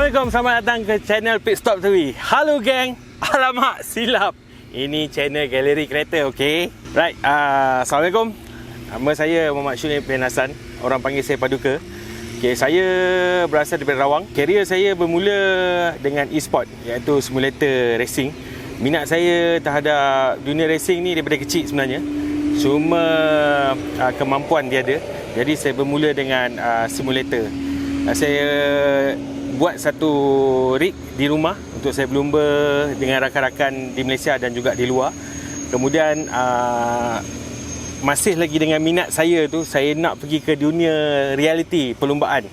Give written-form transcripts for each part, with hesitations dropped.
Assalamualaikum, selamat datang ke channel Pit Stop TV. Halo geng. Alamak, silap. Ini channel galeri kereta, okey. Right, Assalamualaikum. Nama saya Muhammad Syulim bin Hassan. Orang panggil saya Paduka. Okey, saya berasal daripada Rawang. Karier saya bermula dengan e-sport, iaitu simulator racing. Minat saya terhadap dunia racing ni daripada kecil sebenarnya. Cuma kemampuan dia ada. Jadi saya bermula dengan simulator. Saya buat satu rig di rumah untuk saya berlumba dengan rakan-rakan di Malaysia dan juga di luar. Kemudian masih lagi dengan minat saya tu, saya nak pergi ke dunia reality perlumbaan.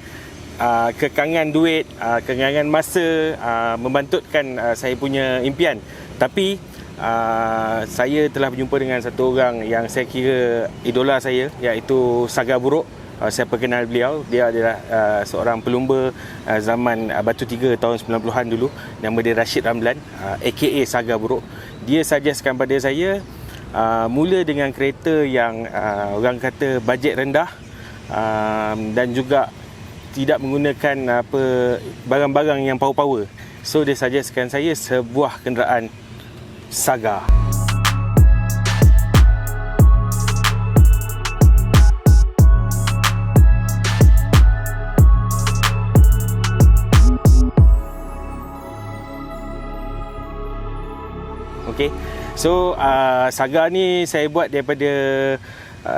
Kekangan duit, kekangan masa membantutkan saya punya impian. Tapi saya telah berjumpa dengan satu orang yang saya kira idola saya, iaitu Saga Buruk. Saya perkenal beliau. Dia adalah seorang pelumba zaman Batu 3 tahun 90-an dulu. Nama dia Rashid Ramlan, aka Saga Buruk. Dia suggestkan pada saya mula dengan kereta yang orang kata bajet rendah, dan juga tidak menggunakan barang-barang yang power-power. So dia suggestkan saya sebuah kenderaan Saga. Okay. So Saga ni saya buat daripada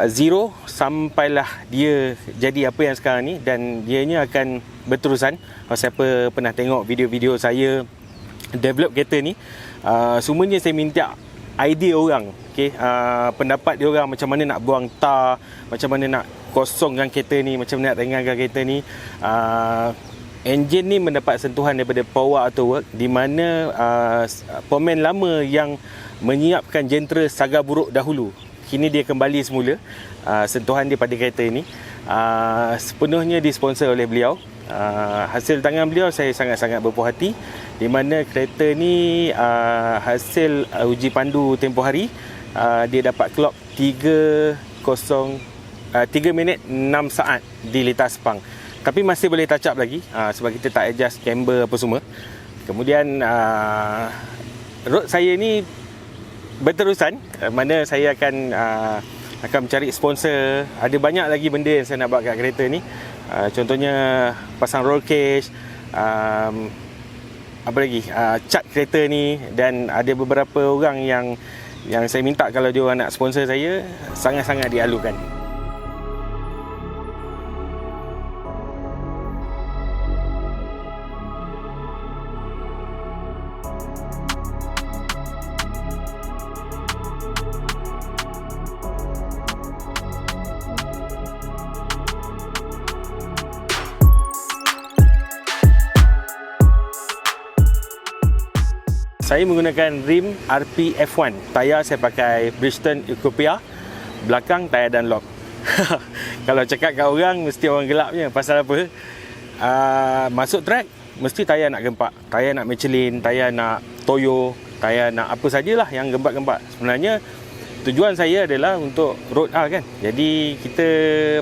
zero sampailah dia jadi apa yang sekarang ni, dan dianya akan berterusan. Kalau siapa pernah tengok video-video saya develop kereta ni, semuanya saya minta idea orang, okay? Pendapat dia orang macam mana nak buang tar, macam mana nak kosongkan kereta ni, macam mana nak ringankan kereta ni. Enjin ni mendapat sentuhan daripada Power Auto Works, di mana pemain lama yang menyiapkan jentera Saga Buruk dahulu, kini dia kembali semula. Sentuhan dia pada kereta ini sepenuhnya disponsor oleh beliau. Hasil tangan beliau saya sangat-sangat berpuas hati, di mana kereta ni hasil uji pandu tempoh hari, dia dapat clock 3 minit 6 saat di lintas Sepang. Tapi masih boleh touch up lagi, sebab kita tak adjust camber apa semua. Kemudian road saya ni berterusan, mana saya akan mencari sponsor. Ada banyak lagi benda yang saya nak buat kat kereta ni. Contohnya pasang roll cage, apa lagi, cat kereta ni. Dan ada beberapa orang yang saya minta kalau dia orang nak sponsor saya, sangat-sangat dialukan. Saya menggunakan rim RP F1. Tayar saya pakai Bridgestone Ecopia. Belakang tayar Dunlop. Kalau cakap kat orang, mesti orang gelapnya. Pasal apa? Masuk track, mesti tayar nak gempak. Tayar nak Michelin, tayar nak Toyo, tayar nak apa sajalah yang gempak-gempak. Sebenarnya tujuan saya adalah untuk road kan. Jadi kita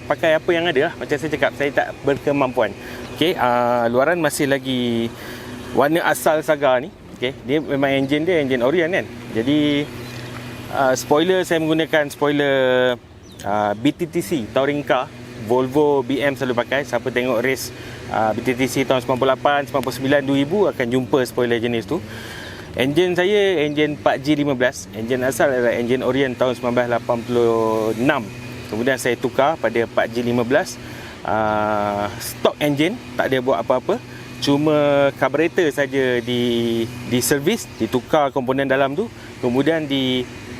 pakai apa yang ada lah. Macam saya cakap, saya tak berkemampuan. Okay, luaran masih lagi warna asal Saga ni. Okay, dia memang enjin dia enjin Orion kan. Jadi spoiler saya menggunakan spoiler BTTC Touring Car. Volvo, BM selalu pakai. Siapa tengok race BTTC tahun 98, 99, 2000 akan jumpa spoiler jenis tu. Enjin saya enjin 4G15. Enjin asal adalah enjin Orion tahun 1986. Kemudian saya tukar pada 4G15. Stock enjin, tak ada buat apa-apa. Cuma carburetor saja di servis, ditukar komponen dalam tu. Kemudian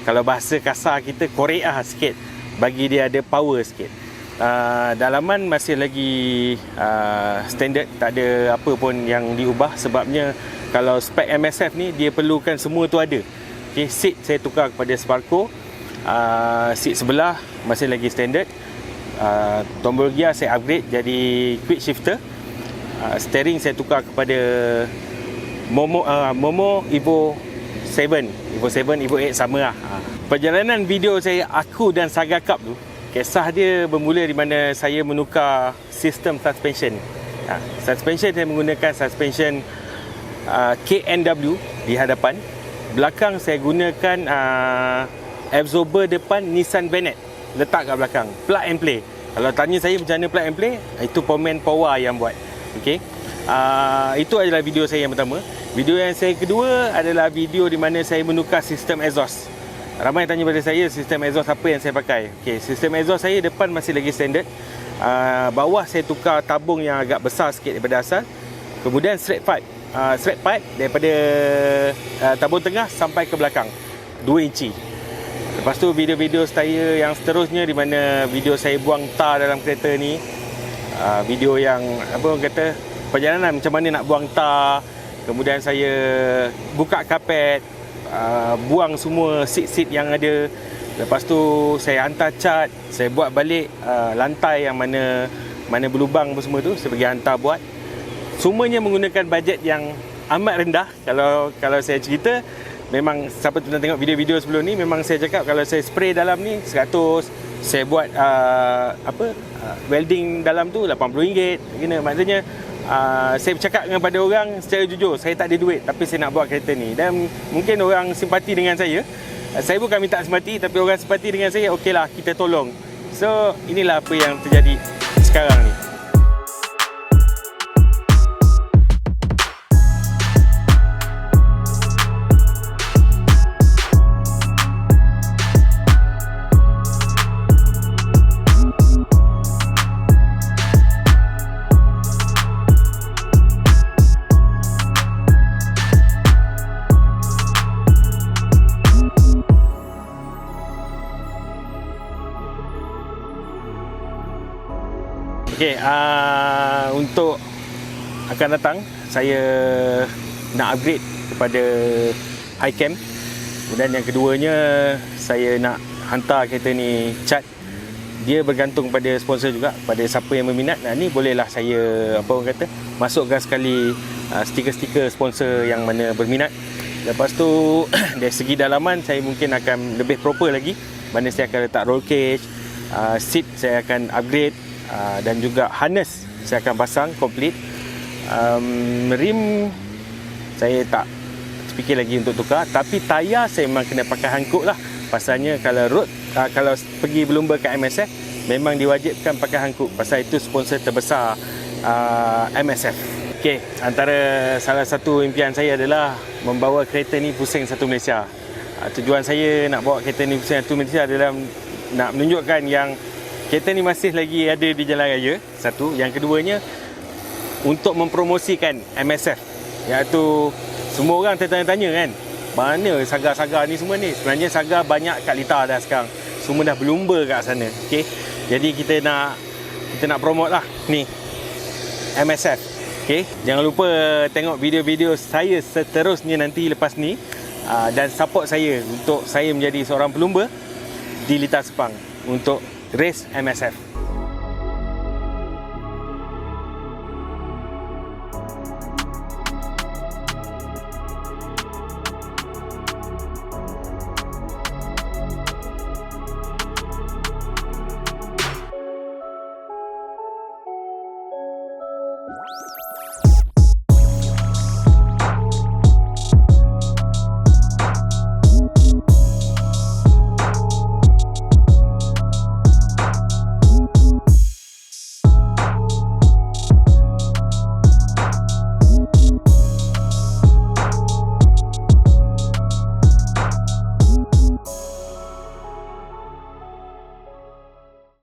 kalau bahasa kasar kita, korek sikit, bagi dia ada power sikit. Dalaman masih lagi standard, tak ada apa pun yang diubah. Sebabnya kalau spek MSF ni, dia perlukan semua tu ada. Okay, seat saya tukar kepada Sparco. Seat sebelah masih lagi standard. Tombol gear saya upgrade jadi quick shifter. Steering saya tukar kepada Momo Evo 7, Evo 8 sama lah. Perjalanan video saya aku dan Saga Cup tu, kisah dia bermula di mana saya menukar sistem suspension. Suspension saya menggunakan suspension KNW di hadapan. Belakang saya gunakan absorber depan Nissan Venet, letak kat belakang, plug and play. Kalau tanya saya macam mana plug and play, itu Pomen Power yang buat. Okey. Itu adalah video saya yang pertama. Video yang saya kedua adalah video di mana saya menukar sistem exhaust. Ramai tanya pada saya sistem exhaust apa yang saya pakai. Okey, sistem exhaust saya depan masih lagi standard. Bawah saya tukar tabung yang agak besar sikit daripada asal. Kemudian straight pipe daripada tabung tengah sampai ke belakang 2 inci. Lepas tu video-video saya yang seterusnya di mana video saya buang tar dalam kereta ni, video yang apa orang kata perjalanan macam mana nak buang tar, kemudian saya buka kapet, buang semua seat yang ada. Lepas tu saya hantar cat, saya buat balik lantai yang mana berlubang apa semua tu, saya pergi hantar buat. Semuanya menggunakan bajet yang amat rendah. Kalau saya cerita, memang siapa pernah tengok video-video sebelum ni, memang saya cakap kalau saya spray dalam ni 100, saya buat welding dalam tu RM80. Maksudnya saya bercakap dengan pada orang secara jujur, saya tak ada duit tapi saya nak buat kereta ni, dan mungkin orang simpati dengan saya. Saya bukan minta simpati, tapi orang simpati dengan saya, okeylah kita tolong. So inilah apa yang terjadi sekarang ni. Okey, untuk akan datang saya nak upgrade kepada high cam. Kemudian yang keduanya saya nak hantar kereta ni cat. Dia bergantung pada sponsor juga, pada siapa yang berminat. Nah, ni bolehlah saya masukkan sekali stiker-stiker sponsor yang mana berminat. Lepas tu dari segi dalaman saya mungkin akan lebih proper lagi. Mana saya akan letak roll cage, seat saya akan upgrade, dan juga harness saya akan pasang komplit. Rim saya tak fikir lagi untuk tukar, tapi tayar saya memang kena pakai Hankook lah. Pasalnya kalau pergi berlumba kat MSF memang diwajibkan pakai Hankook, pasal itu sponsor terbesar MSF. Okey, antara salah satu impian saya adalah membawa kereta ni pusing satu Malaysia. Tujuan saya nak bawa kereta ni pusing satu Malaysia adalah nak menunjukkan yang kereta ni masih lagi ada di jalan raya, satu. Yang keduanya, untuk mempromosikan MSF, iaitu semua orang tertanya-tanya kan, mana Saga-Saga ni semua ni. Sebenarnya Saga banyak kat Lita dah sekarang, semua dah berlumba kat sana. Okay? Jadi kita nak promote lah ni MSF. Okay? Jangan lupa tengok video-video saya seterusnya nanti lepas ni, dan support saya untuk saya menjadi seorang pelumba di Lita Sepang untuk race MSF.